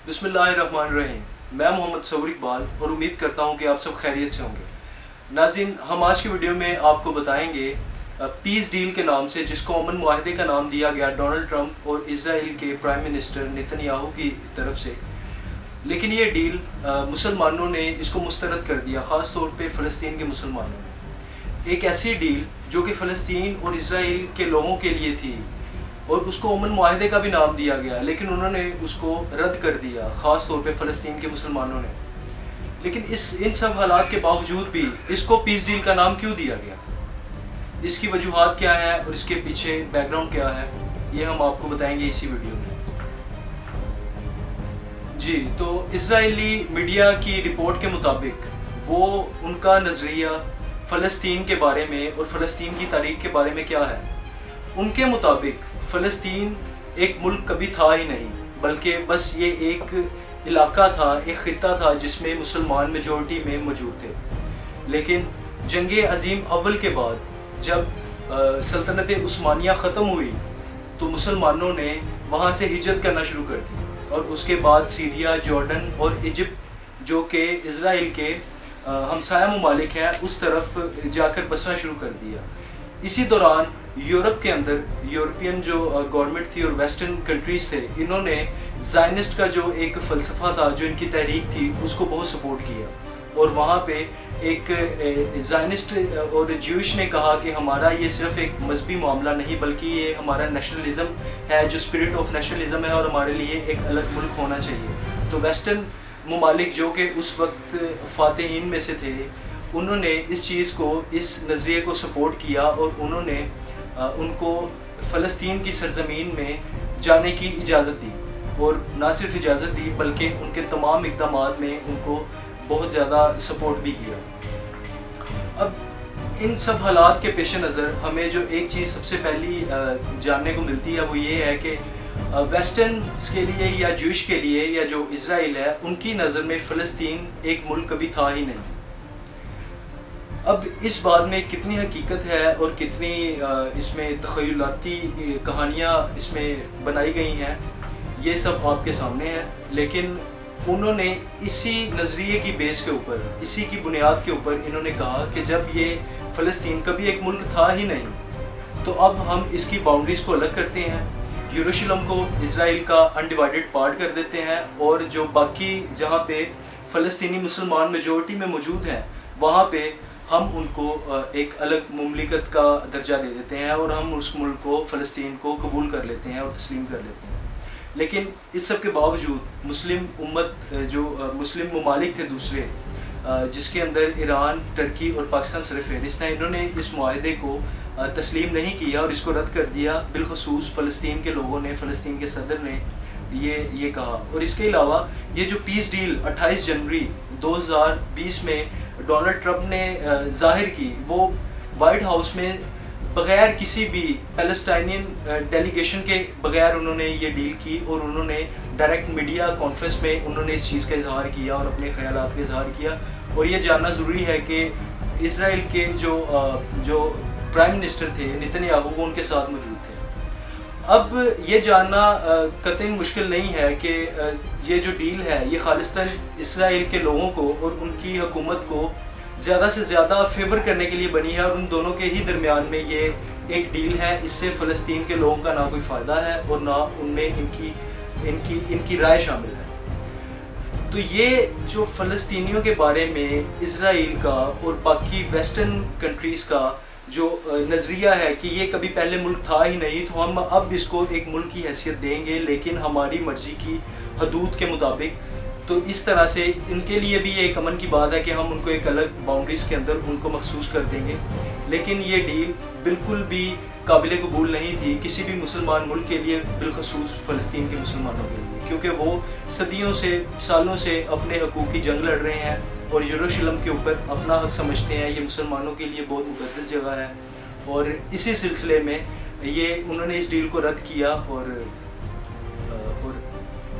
बिस्मिल्लाहिर्रहमानिर्रहीम। मैं मोहम्मद सऊर इकबाल और उम्मीद करता हूँ कि आप सब खैरियत से होंगे। नाज़रीन, हम आज की वीडियो में आपको बताएंगे पीस डील के नाम से, जिसको अमन मुआहदे का नाम दिया गया डोनाल्ड ट्रंप और इजराइल के प्राइम मिनिस्टर नेतन्याहू की तरफ से। लेकिन ये डील मुसलमानों ने इसको मुस्तरद कर दिया, ख़ास तौर पे फ़लस्तीन के मुसलमानों ने। एक ऐसी डील जो कि फ़लस्तीन और इजराइल के लोगों के लिए थी और उसको अमन मुआहदे का भी नाम दिया गया, लेकिन उन्होंने उसको रद्द कर दिया, ख़ास तौर पे फ़लस्तीन के मुसलमानों ने। लेकिन इन सब हालात के बावजूद भी इसको पीस डील का नाम क्यों दिया गया, इसकी वजूहात क्या है और इसके पीछे बैकग्राउंड क्या है, ये हम आपको बताएंगे इसी वीडियो में। जी, तो इजराइली मीडिया की रिपोर्ट के मुताबिक वो उनका नज़रिया फ़लस्तीन के बारे में और फ़लस्तीन की तारीख़ के बारे में क्या है। उनके मुताबिक फ़लस्तीन एक मुल्क कभी था ही नहीं, बल्कि बस ये एक इलाका था, एक ख़ित्ता था जिसमें मुसलमान मेजॉरिटी में मौजूद थे। लेकिन जंग अज़ीम अव्वल के बाद जब सल्तनत उस्मानिया ख़त्म हुई तो मुसलमानों ने वहाँ से हिजरत करना शुरू कर दी और उसके बाद सीरिया, जॉर्डन और इजिप्ट, जो कि इज़राइल के हमसाया ममालिक हैं, उस तरफ जाकर बसना शुरू कर दिया। इसी दौरान यूरोप के अंदर यूरोपियन जो गवर्नमेंट थी और वेस्टर्न कंट्रीज़ थे, इन्होंने ज़ायनिस्ट का जो एक फ़लसफ़ा था, जो इनकी तहरीक थी, उसको बहुत सपोर्ट किया। और वहाँ पे एक ज़ायनिस्ट और ज्यूइश ने कहा कि हमारा ये सिर्फ़ एक मजहबी मामला नहीं, बल्कि ये हमारा नेशनलिज़म है, जो स्पिरिट ऑफ नेशनलिज़म है, और हमारे लिए एक अलग मुल्क होना चाहिए। तो वेस्टर्न ममालिक जो कि उस वक्त फ़ातिहीन में से थे, उन्होंने इस चीज़ को, इस नज़रिए को सपोर्ट किया और उन्होंने उनको फ़लस्तीन की सरज़मीन में जाने की इजाज़त दी। और ना सिर्फ इजाज़त दी, बल्कि उनके तमाम इक़दामात में उनको बहुत ज़्यादा सपोर्ट भी किया। अब इन सब हालात के पेश नज़र हमें जो एक चीज़ सबसे पहली जानने को मिलती है, वो ये है कि वेस्टर्न्स के लिए या ज्यूइश के लिए या जो इज़राइल है, उनकी नज़र में फ़लस्तीन एक मुल्क कभी था ही नहीं। अब इस बात में कितनी हकीकत है और कितनी इसमें तख़य्युलाती कहानियाँ इसमें बनाई गई हैं, ये सब आपके सामने है। लेकिन उन्होंने इसी नज़रिए की बेस के ऊपर, इसी की बुनियाद के ऊपर इन्होंने कहा कि जब ये फ़लस्तीन कभी एक मुल्क था ही नहीं, तो अब हम इसकी बाउंड्रीज़ को अलग करते हैं, यरूशलेम को इज़राइल का अनडिवाइडेड पार्ट कर देते हैं, और जो बाकी जहाँ पे फ़लस्तीनी मुसलमान मेजॉरिटी में मौजूद हैं, वहाँ पे हम उनको एक अलग मुमलिकत का दर्जा दे देते हैं और हम उस मुल्क को, फ़लस्तीन को कबूल कर लेते हैं और तस्लीम कर लेते हैं। लेकिन इस सब के बावजूद मुस्लिम उम्मत, जो मुस्लिम ममालिक थे दूसरे, जिसके अंदर ईरान, टर्की और पाकिस्तान सरफ़हरिस्त हैं, इन्होंने इस मुआहदे को तस्लीम नहीं किया और इसको रद्द कर दिया। बिलखसूस फ़लस्तीन के लोगों ने, फ़लस्तीन के सदर ने ये कहा। और इसके अलावा ये जो पीस डील 28 जनवरी 2020 में डोनाल्ड ट्रंप ने ज़ाहिर की, वो वाइट हाउस में बग़ैर किसी भी पैलेस्टाइनियन डेलीगेशन के बग़ैर उन्होंने ये डील की, और उन्होंने डायरेक्ट मीडिया कॉन्फ्रेंस में उन्होंने इस चीज़ का इजहार किया और अपने ख़यालात का इजहार किया। और ये जानना ज़रूरी है कि इज़राइल के जो प्राइम मिनिस्टर थे नेतन्याहू, वो उनके साथ मौजूद थे। अब ये जानना कतई मुश्किल नहीं है कि ये जो डील है, ये खालिस्तान इस्राइल के लोगों को और उनकी हुकूमत को ज़्यादा से ज़्यादा फेवर करने के लिए बनी है, और उन दोनों के ही दरमियान में ये एक डील है। इससे फ़लस्तीन के लोगों का ना कोई फ़ायदा है और ना उनमें इनकी राय शामिल है। तो ये जो फ़लस्तीनियों के बारे में इज़राइल का और बाकी वेस्टर्न कंट्रीज़ का जो नज़रिया है कि ये कभी पहले मुल्क था ही नहीं, तो हम अब इसको एक मुल्क की हैसियत देंगे, लेकिन हमारी मर्ज़ी की हदूद के मुताबिक। तो इस तरह से इनके लिए भी ये एक अमन की बात है कि हम उनको एक अलग बाउंड्रीज़ के अंदर उनको महसूस कर देंगे। लेकिन ये डील बिल्कुल भी काबिल कबूल नहीं थी किसी भी मुसलमान मुल्क के लिए, बिलखसूस फ़लस्तीन के मुसलमानों के लिए, क्योंकि वो सदियों से, सालों से अपने हकूक़ की जंग लड़ रहे हैं और यरूशलेम के ऊपर अपना हक समझते हैं। ये मुसलमानों के लिए बहुत मुक़द्दस जगह है, और इसी सिलसिले में ये उन्होंने इस डील को रद्द किया।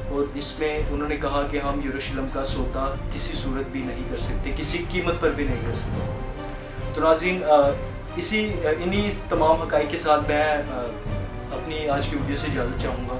और इसमें उन्होंने कहा कि हम यरूशलेम का सौदा किसी सूरत भी नहीं कर सकते, किसी कीमत पर भी नहीं कर सकते। तो नाज़रीन, इन्हीं तमाम हक़ाइक़ के साथ मैं अपनी आज की वीडियो से इजाज़त चाहूँगा।